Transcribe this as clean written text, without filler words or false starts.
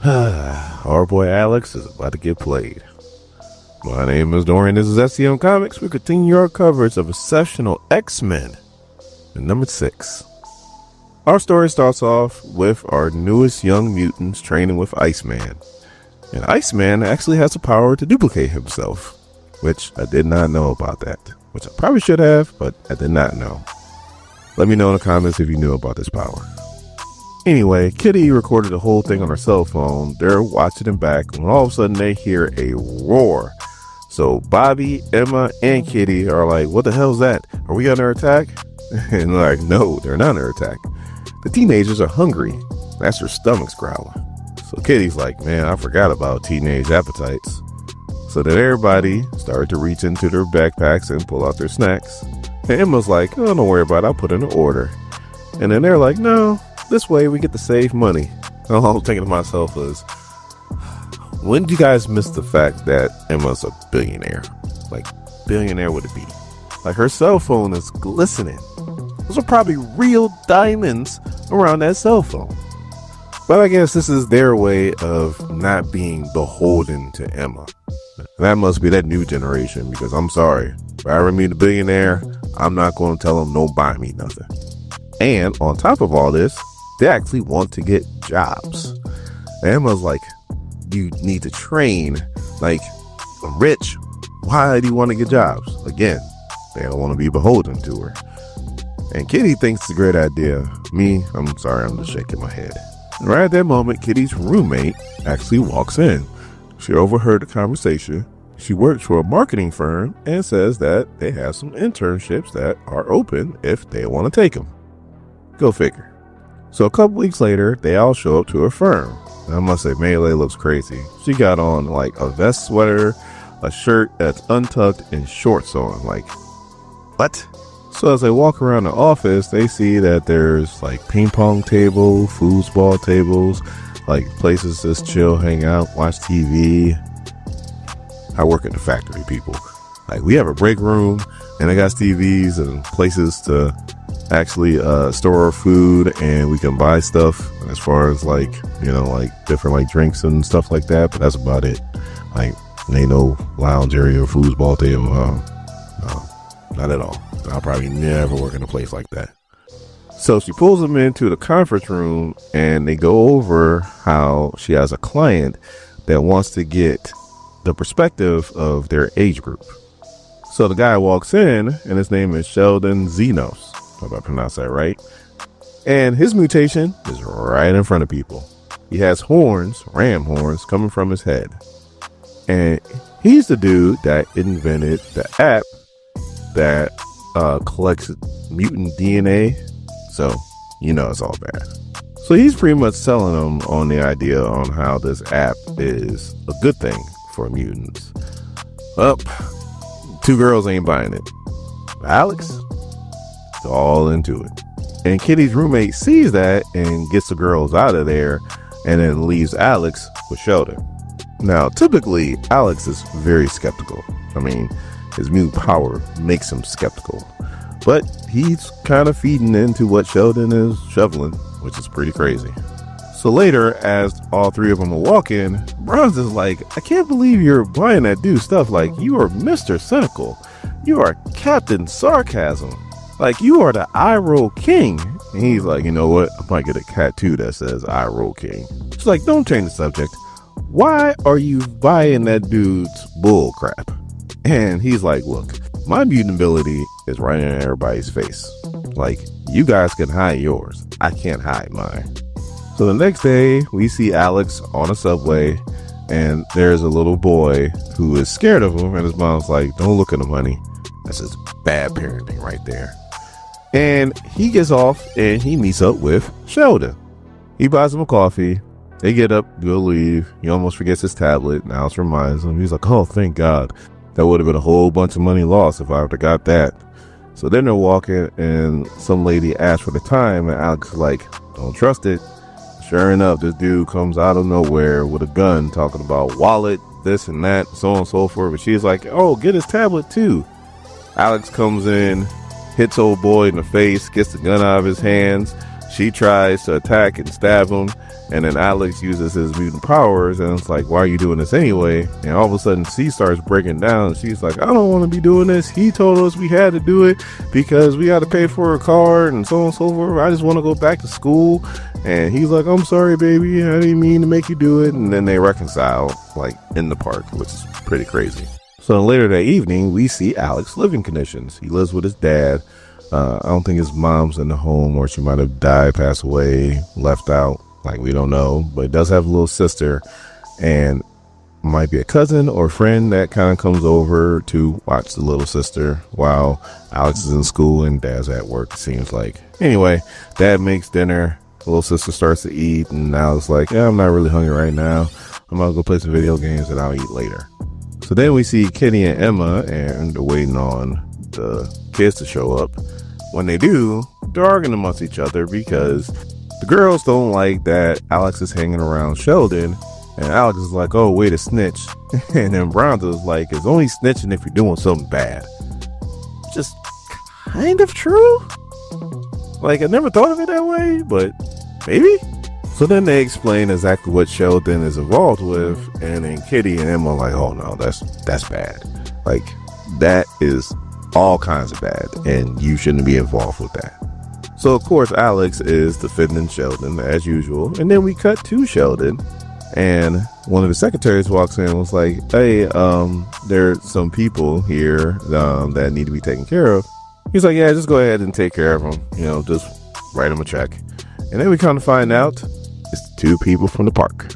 Our boy Alex is about to get played. My name is Dorian. This is SCM Comics. We continue our coverage of Exceptional X-Men in number 6. Our story starts off with our newest young mutants training with Iceman. And Iceman actually has the power to duplicate himself, which I did not know about that, which I probably should have, but I did not know. Let me know in the comments if you knew about this power. Anyway, Kitty recorded the whole thing on her cell phone. They're watching it back when all of a sudden they hear a roar. So Bobby, Emma, and Kitty are like, what the hell's that? Are we under attack? And they're like, no, they're not under attack. The teenagers are hungry. That's their stomachs growling. So Kitty's like, man, I forgot about teenage appetites. So then everybody started to reach into their backpacks and pull out their snacks. And Emma's like, oh, don't worry about it. I'll put in an order. And then they're like, no, this way we get to save money. And all I'm thinking to myself is, when did you guys miss the fact that Emma's a billionaire? Like, billionaire would it be? Like, her cell phone is glistening. Those are probably real diamonds around that cell phone. But I guess this is their way of not being beholden to Emma. That must be that new generation, because I'm sorry, if I ever meet a billionaire, I'm not going to tell them don't buy me nothing. And on top of all this, they actually want to get jobs. Emma's like, you need to train. Like, I'm rich. Why do you want to get jobs? Again, they don't want to be beholden to her. And Kitty thinks it's a great idea. Me, I'm sorry, I'm just shaking my head. And right at that moment, Kitty's roommate actually walks in. She overheard the conversation. She works for a marketing firm and says that they have some internships that are open if they want to take them. Go figure. So a couple weeks later, they all show up to her firm. And I must say, Melee looks crazy. She got on like a vest sweater, a shirt that's untucked, and shorts on. Like, what? So as they walk around the office, they see that there's like ping pong table, foosball tables, like places to just chill, hang out, watch TV. I work at the factory, people. Like, we have a break room, and they got TVs and places to actually store our food, and we can buy stuff as far as like, you know, like different like drinks and stuff like that. But that's about it. Like, ain't no lounge area or foosball table. No, not at all. I'll probably never work in a place like that. So she pulls them into the conference room, and they go over how she has a client that wants to get the perspective of their age group. So the guy walks in, and his name is Sheldon XENOS. Hope I pronounced that right. And his mutation is right in front of people. He has horns, ram horns, coming from his head. And he's the dude that invented the app that collects mutant DNA. So, you know, it's all bad. So he's pretty much selling them on the idea on how this app is a good thing for mutants. Well, 2 girls ain't buying it. Alex is all into it. And Kitty's roommate sees that and gets the girls out of there, and then leaves Alex with Sheldon. Now, typically, Alex is very skeptical. I mean, his mutant power makes him skeptical. But he's kind of feeding into what Sheldon is shoveling, which is pretty crazy. So later, as all 3 of them are walking, Bronze is like, I can't believe you're buying that dude stuff. Like, you are Mr. Cynical. You are Captain Sarcasm. Like, you are the eye roll king. And he's like, you know what? I might get a tattoo that says eye roll king. She's like, don't change the subject. Why are you buying that dude's bull crap? And he's like, look, my mutant ability is right in everybody's face. Like, you guys can hide yours. I can't hide mine. So the next day, we see Alex on a subway, and there's a little boy who is scared of him, and his mom's like, don't look at him, honey. That's just bad parenting right there. And he gets off, and he meets up with Sheldon. He buys him a coffee. They get up, go leave. He almost forgets his tablet. Now it reminds him. He's like, oh, thank God. That would have been a whole bunch of money lost if I would have got that. So then they're walking, and some lady asks for the time, and Alex is like, don't trust it. Sure enough, this dude comes out of nowhere with a gun talking about wallet, this and that, so on and so forth. But she's like, oh, get his tablet too. Alex comes in, hits old boy in the face, gets the gun out of his hands. she tries to attack and stab him, and then Alex uses his mutant powers, and it's like, why are you doing this anyway? And all of a sudden she starts breaking down, and she's like, I don't want to be doing this. He told us we had to do it because we got to pay for a car and so on and so forth. I just want to go back to school. And he's like, I'm sorry, baby, I didn't mean to make you do it. And then they reconcile, like, in the park, which is pretty crazy. So later that evening, we see Alex's living conditions. He lives with his dad. I don't think his mom's in the home, or she might have died, passed away, left out. Like, we don't know. But he does have a little sister, and might be a cousin or friend that kind of comes over to watch the little sister while Alex is in school and dad's at work, it seems like. Anyway, dad makes dinner. The little sister starts to eat, and now it's like, yeah, I'm not really hungry right now. I'm gonna go play some video games and I'll eat later. So then we see Kitty and Emma, and they're waiting on the kids to show up. When they do, they're arguing amongst each other because the girls don't like that Alex is hanging around Sheldon, and Alex is like, oh, way to snitch. And then Bronzo's like, it's only snitching if you're doing something bad. Just kind of true. Like, I never thought of it that way, but maybe. So then they explain exactly what Sheldon is involved with, and then Kitty and Emma are like, oh no, that's bad. Like, that is all kinds of bad, and you shouldn't be involved with that. So of course Alex is defending Sheldon as usual, and then we cut to Sheldon, and one of the secretaries walks in and was like, hey, there's some people here that need to be taken care of. He's like, yeah, just go ahead and take care of them, just write them a check. And then we kind of find out it's two people from the park.